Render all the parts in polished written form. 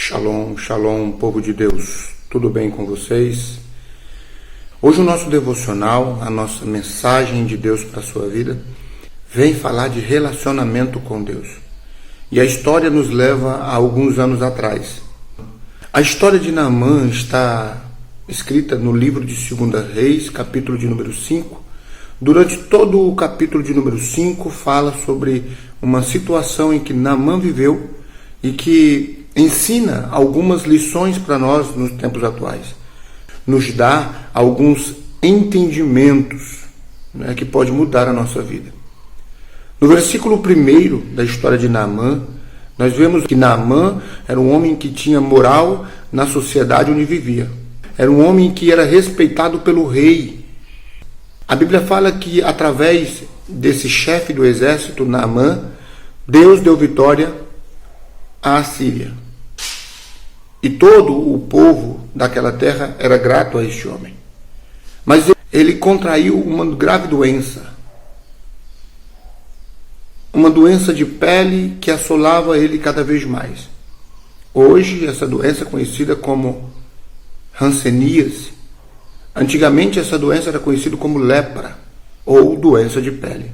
Shalom, shalom, povo de Deus, tudo bem com vocês? Hoje o nosso devocional, a nossa mensagem de Deus para a sua vida, vem falar de relacionamento com Deus. E a história nos leva a alguns anos atrás. A história de Naamã está escrita no livro de 2 Reis, capítulo de número 5. Durante todo o capítulo de número 5 fala sobre uma situação em que Naamã viveu e que ensina algumas lições para nós nos tempos atuais. Nos dá alguns entendimentos, que pode mudar a nossa vida. No versículo 1 da história de Naamã, nós vemos que Naamã era um homem que tinha moral na sociedade onde vivia. Era um homem que era respeitado pelo rei. A Bíblia fala que através desse chefe do exército, Naamã, Deus deu vitória à Síria. E todo o povo daquela terra era grato a este homem. Mas ele contraiu uma grave doença. Uma doença de pele que assolava ele cada vez mais. Hoje, essa doença é conhecida como hanseníase. Antigamente, essa doença era conhecida como lepra, ou doença de pele.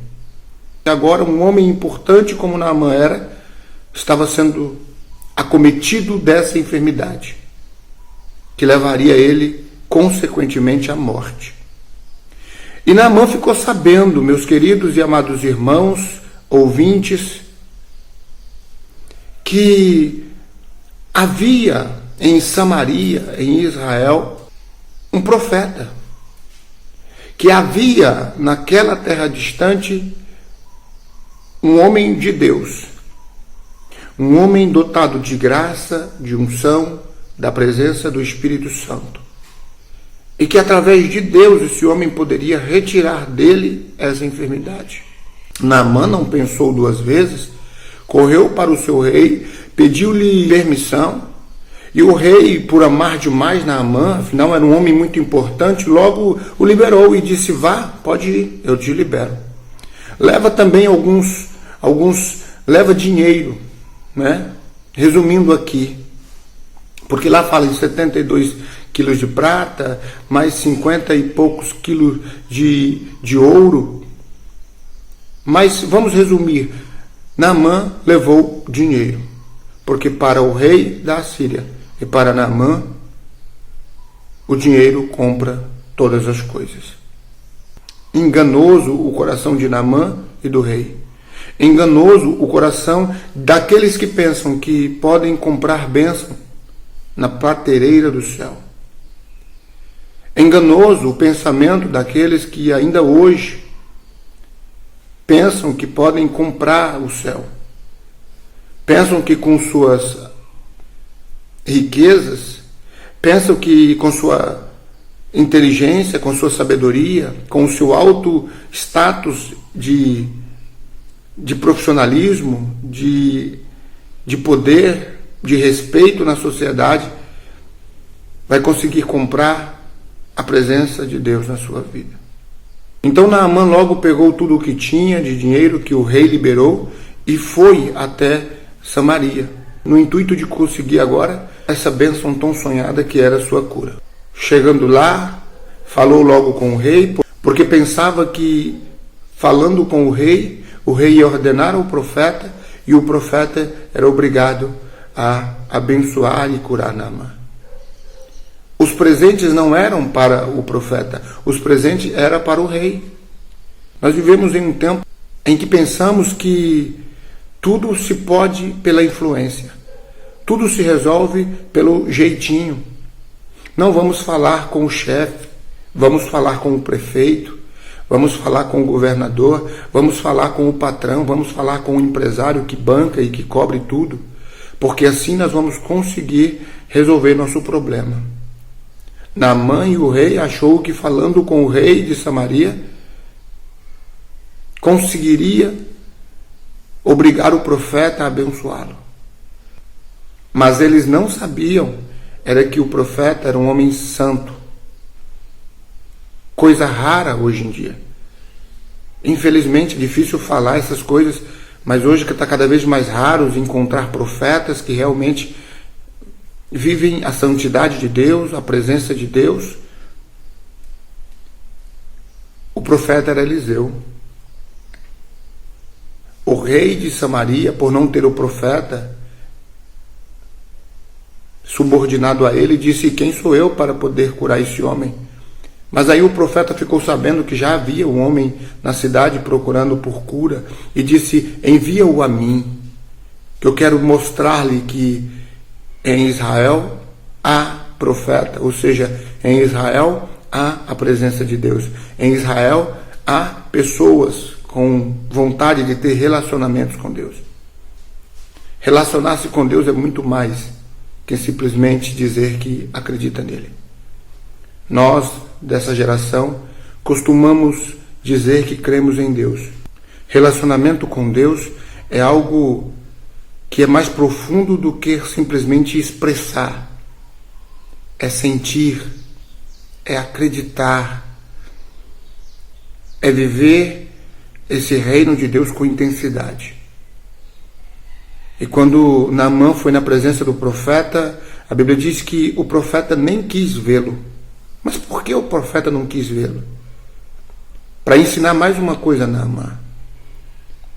Agora, um homem importante como Naamã estava sendo acometido dessa enfermidade, que levaria ele, consequentemente, à morte. E Naamã ficou sabendo, meus queridos e amados irmãos, ouvintes, que havia em Samaria, em Israel, um profeta, que havia naquela terra distante um homem de Deus, um homem dotado de graça, de unção, da presença do Espírito Santo, e que através de Deus esse homem poderia retirar dele essa enfermidade. Naamã não pensou duas vezes, correu para o seu rei, pediu-lhe permissão, e o rei, por amar demais Naamã, afinal era um homem muito importante, logo o liberou e disse: vá, pode ir, eu te libero. Leva também leva dinheiro, resumindo aqui, porque lá fala em 72 quilos de prata, mais 50 e poucos quilos de ouro. Mas vamos resumir: Naamã levou dinheiro, porque para o rei da Síria e para Naamã, o dinheiro compra todas as coisas. Enganoso o coração de Naamã e do rei. Enganoso o coração daqueles que pensam que podem comprar bênção na prateleira do céu. Enganoso o pensamento daqueles que ainda hoje pensam que podem comprar o céu. Pensam que com suas riquezas, pensam que com sua inteligência, com sua sabedoria, com o seu alto status de profissionalismo, de poder, de respeito na sociedade, vai conseguir comprar a presença de Deus na sua vida. Então Naamã logo pegou tudo o que tinha de dinheiro que o rei liberou e foi até Samaria, no intuito de conseguir agora essa bênção tão sonhada que era a sua cura. Chegando lá, falou logo com o rei, porque pensava que, falando com o rei ia ordenar ao profeta, e o profeta era obrigado a abençoar e curar Naamã. Os presentes não eram para o profeta, os presentes eram para o rei. Nós vivemos em um tempo em que pensamos que tudo se pode pela influência, tudo se resolve pelo jeitinho. Não vamos falar com o chefe, vamos falar com o prefeito, vamos falar com o governador, vamos falar com o patrão, vamos falar com o empresário que banca e que cobre tudo, porque assim nós vamos conseguir resolver nosso problema. Naamã e o rei achou que falando com o rei de Samaria conseguiria obrigar o profeta a abençoá-lo. Mas eles não sabiam era que o profeta era um homem santo. Coisa rara hoje em dia. Infelizmente, é difícil falar essas coisas, mas hoje que está cada vez mais raro encontrar profetas que realmente vivem a santidade de Deus, a presença de Deus. O profeta era Eliseu. O rei de Samaria, por não ter o profeta subordinado a ele, disse: quem sou eu para poder curar esse homem? Mas aí o profeta ficou sabendo que já havia um homem na cidade procurando por cura e disse: envia-o a mim, que eu quero mostrar-lhe que em Israel há profeta, ou seja, em Israel há a presença de Deus. Em Israel há pessoas com vontade de ter relacionamentos com Deus. Relacionar-se com Deus é muito mais que simplesmente dizer que acredita nele. Nós, dessa geração, costumamos dizer que cremos em Deus. Relacionamento com Deus é algo que é mais profundo do que simplesmente expressar. É sentir, é acreditar, é viver esse reino de Deus com intensidade. E quando Naamã foi na presença do profeta, a Bíblia diz que o profeta nem quis vê-lo. Mas por que o profeta não quis vê-lo? Para ensinar mais uma coisa a Naamã: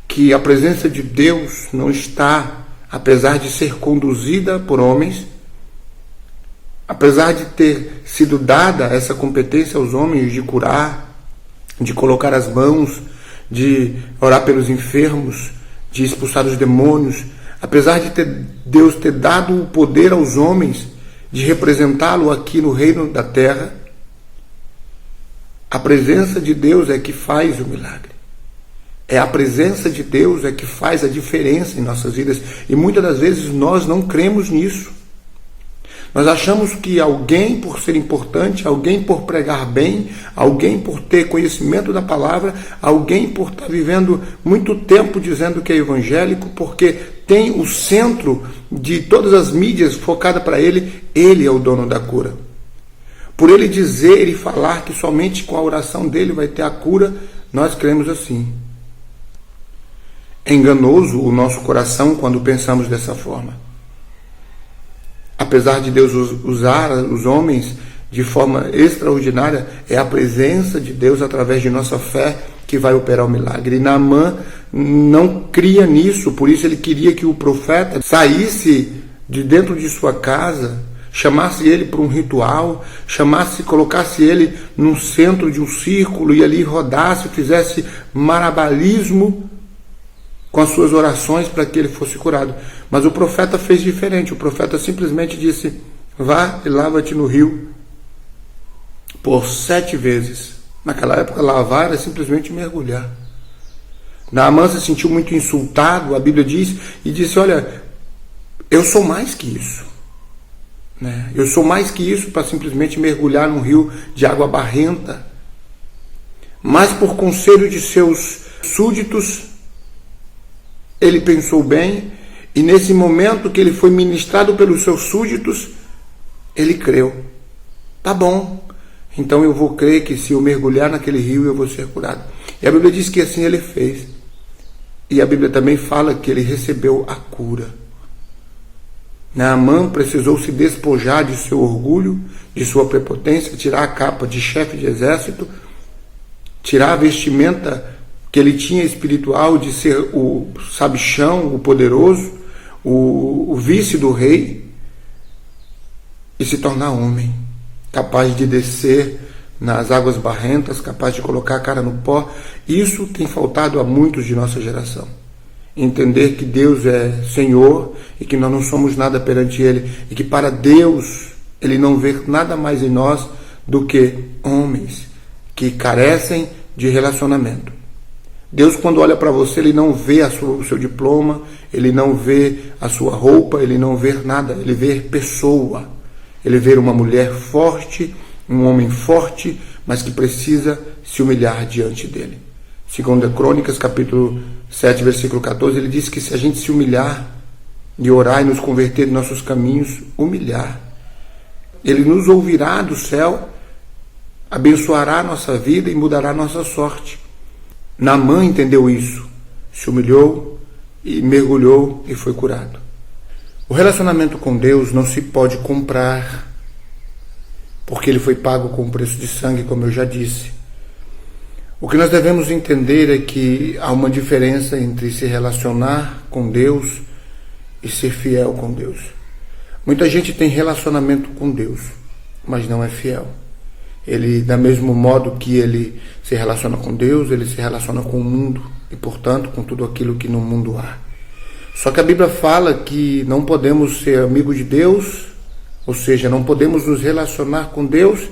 que a presença de Deus não está, apesar de ser conduzida por homens, apesar de ter sido dada essa competência aos homens de curar, de colocar as mãos, de orar pelos enfermos, de expulsar os demônios, apesar de Deus ter dado o poder aos homens de representá-lo aqui no reino da terra, a presença de Deus é que faz o milagre. É a presença de Deus é que faz a diferença em nossas vidas. E muitas das vezes nós não cremos nisso. Nós achamos que alguém, por ser importante, alguém por pregar bem, alguém por ter conhecimento da palavra, alguém por estar vivendo muito tempo dizendo que é evangélico, porque tem o centro de todas as mídias focada para ele é o dono da cura. Por ele dizer e falar que somente com a oração dele vai ter a cura, nós cremos assim. É enganoso o nosso coração quando pensamos dessa forma. Apesar de Deus usar os homens de forma extraordinária, é a presença de Deus através de nossa fé que vai operar o milagre. E Naamã não cria nisso, por isso ele queria que o profeta saísse de dentro de sua casa, chamasse ele para um ritual, colocasse ele num centro de um círculo e ali rodasse, fizesse malabarismo com as suas orações para que ele fosse curado. Mas o profeta fez diferente. O profeta simplesmente disse: vá e lava-te no rio por 7 vezes. Naquela época, lavar era simplesmente mergulhar. Naamã se sentiu muito insultado, a Bíblia diz, e disse: olha, eu sou mais que isso. Eu sou mais que isso para simplesmente mergulhar num rio de água barrenta. Mas por conselho de seus súditos, ele pensou bem, e nesse momento que ele foi ministrado pelos seus súditos, ele creu. Tá bom, então eu vou crer que se eu mergulhar naquele rio eu vou ser curado. E a Bíblia diz que assim ele fez. E a Bíblia também fala que ele recebeu a cura. Naamã precisou se despojar de seu orgulho, de sua prepotência, tirar a capa de chefe de exército, tirar a vestimenta que ele tinha espiritual de ser o sabichão, o poderoso, o vice do rei, e se tornar homem, capaz de descer nas águas barrentas, capaz de colocar a cara no pó. Isso tem faltado a muitos de nossa geração. Entender que Deus é Senhor e que nós não somos nada perante Ele, e que para Deus Ele não vê nada mais em nós do que homens que carecem de relacionamento. Deus, quando olha para você, Ele não vê o seu diploma, Ele não vê a sua roupa, Ele não vê nada, Ele vê pessoa. Ele vê uma mulher forte, um homem forte, mas que precisa se humilhar diante dele. Segundo Crônicas, capítulo 7, versículo 14, ele diz que se a gente se humilhar e orar e nos converter de nossos caminhos, humilhar, Ele nos ouvirá do céu, abençoará a nossa vida e mudará a nossa sorte. Naamã entendeu isso, se humilhou e mergulhou e foi curado. O relacionamento com Deus não se pode comprar, porque ele foi pago com o preço de sangue, como eu já disse. O que nós devemos entender é que há uma diferença entre se relacionar com Deus e ser fiel com Deus. Muita gente tem relacionamento com Deus, mas não é fiel. Ele, da mesmo modo que ele se relaciona com Deus, ele se relaciona com o mundo e, portanto, com tudo aquilo que no mundo há. Só que a Bíblia fala que não podemos ser amigos de Deus, ou seja, não podemos nos relacionar com Deus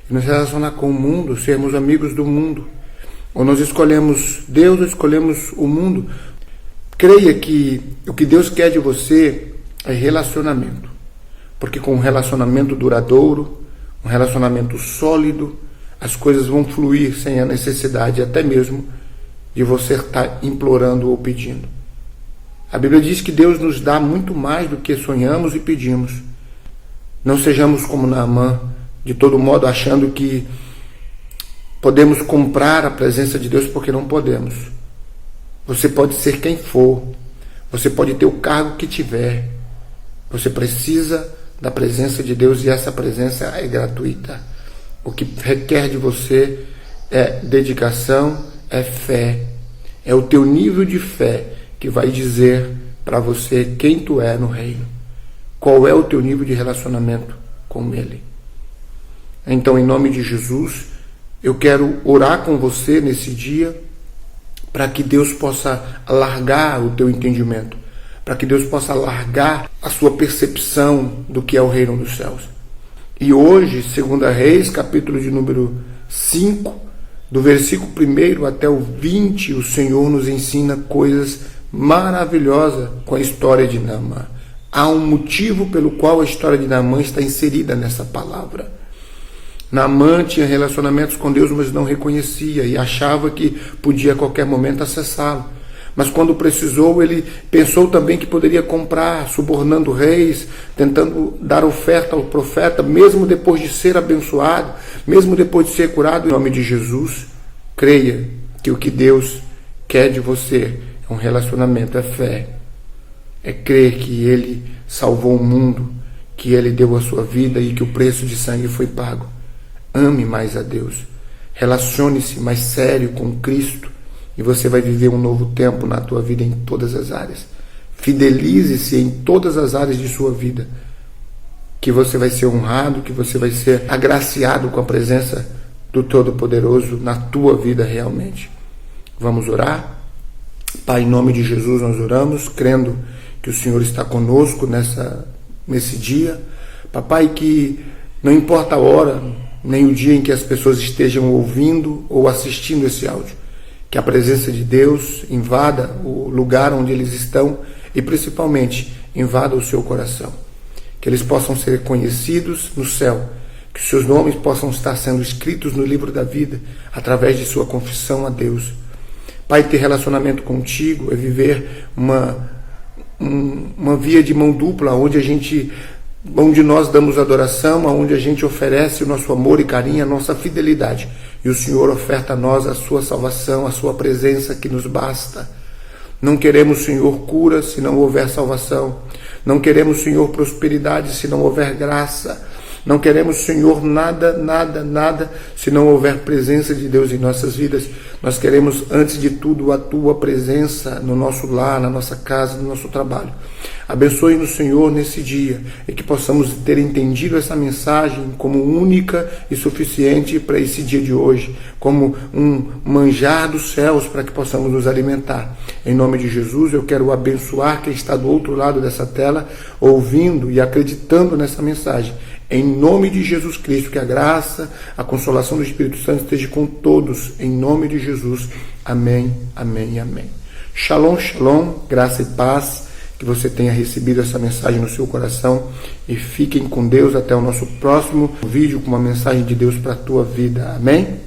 e nos relacionar com o mundo, sermos amigos do mundo. Ou nós escolhemos Deus ou escolhemos o mundo. Creia que o que Deus quer de você é relacionamento. Porque com um relacionamento duradouro, um relacionamento sólido, as coisas vão fluir sem a necessidade até mesmo de você estar implorando ou pedindo. A Bíblia diz que Deus nos dá muito mais do que sonhamos e pedimos. Não sejamos como Naamã, de todo modo achando que podemos comprar a presença de Deus, porque não podemos. Você pode ser quem for, você pode ter o cargo que tiver, você precisa da presença de Deus e essa presença é gratuita. O que requer de você é dedicação, é fé, é o teu nível de fé que vai dizer para você quem tu é no reino, qual é o teu nível de relacionamento com Ele. Então, em nome de Jesus, eu quero orar com você nesse dia para que Deus possa alargar o teu entendimento, para que Deus possa alargar a sua percepção do que é o reino dos céus. E hoje, 2 Reis, capítulo de número 5, do versículo 1 até o 20, o Senhor nos ensina coisas maravilhosas com a história de Naamã. Há um motivo pelo qual a história de Naamã está inserida nessa palavra. Naamã tinha relacionamentos com Deus, mas não reconhecia e achava que podia a qualquer momento acessá-lo. Mas quando precisou, ele pensou também que poderia comprar, subornando reis, tentando dar oferta ao profeta, mesmo depois de ser abençoado, mesmo depois de ser curado. Em nome de Jesus, creia que o que Deus quer de você é um relacionamento, é fé, é crer que Ele salvou o mundo, que Ele deu a sua vida e que o preço de sangue foi pago. Ame mais a Deus, relacione-se mais sério com Cristo e você vai viver um novo tempo na tua vida em todas as áreas. Fidelize-se em todas as áreas de sua vida, que você vai ser honrado, que você vai ser agraciado com a presença do Todo-Poderoso na tua vida realmente. Vamos orar? Pai, em nome de Jesus nós oramos, crendo que o Senhor está conosco nesse dia. Papai, que não importa a hora, nem o dia em que as pessoas estejam ouvindo ou assistindo esse áudio, que a presença de Deus invada o lugar onde eles estão e principalmente invada o seu coração. Que eles possam ser conhecidos no céu, que seus nomes possam estar sendo escritos no livro da vida através de sua confissão a Deus. Pai, ter relacionamento contigo é viver uma via de mão dupla, onde nós damos adoração, onde a gente oferece o nosso amor e carinho, a nossa fidelidade. E o Senhor oferta a nós a sua salvação, a sua presença que nos basta. Não queremos, Senhor, cura se não houver salvação. Não queremos, Senhor, prosperidade se não houver graça. Não queremos, Senhor, nada, se não houver presença de Deus em nossas vidas. Nós queremos, antes de tudo, a Tua presença no nosso lar, na nossa casa, no nosso trabalho. Abençoe-nos, Senhor, nesse dia, e que possamos ter entendido essa mensagem como única e suficiente para esse dia de hoje, como um manjar dos céus para que possamos nos alimentar. Em nome de Jesus, eu quero abençoar quem está do outro lado dessa tela, ouvindo e acreditando nessa mensagem. Em nome de Jesus Cristo, que a graça, a consolação do Espírito Santo esteja com todos. Em nome de Jesus. Amém, amém e amém. Shalom, shalom, graça e paz. Que você tenha recebido essa mensagem no seu coração. E fiquem com Deus até o nosso próximo vídeo com uma mensagem de Deus para a tua vida. Amém?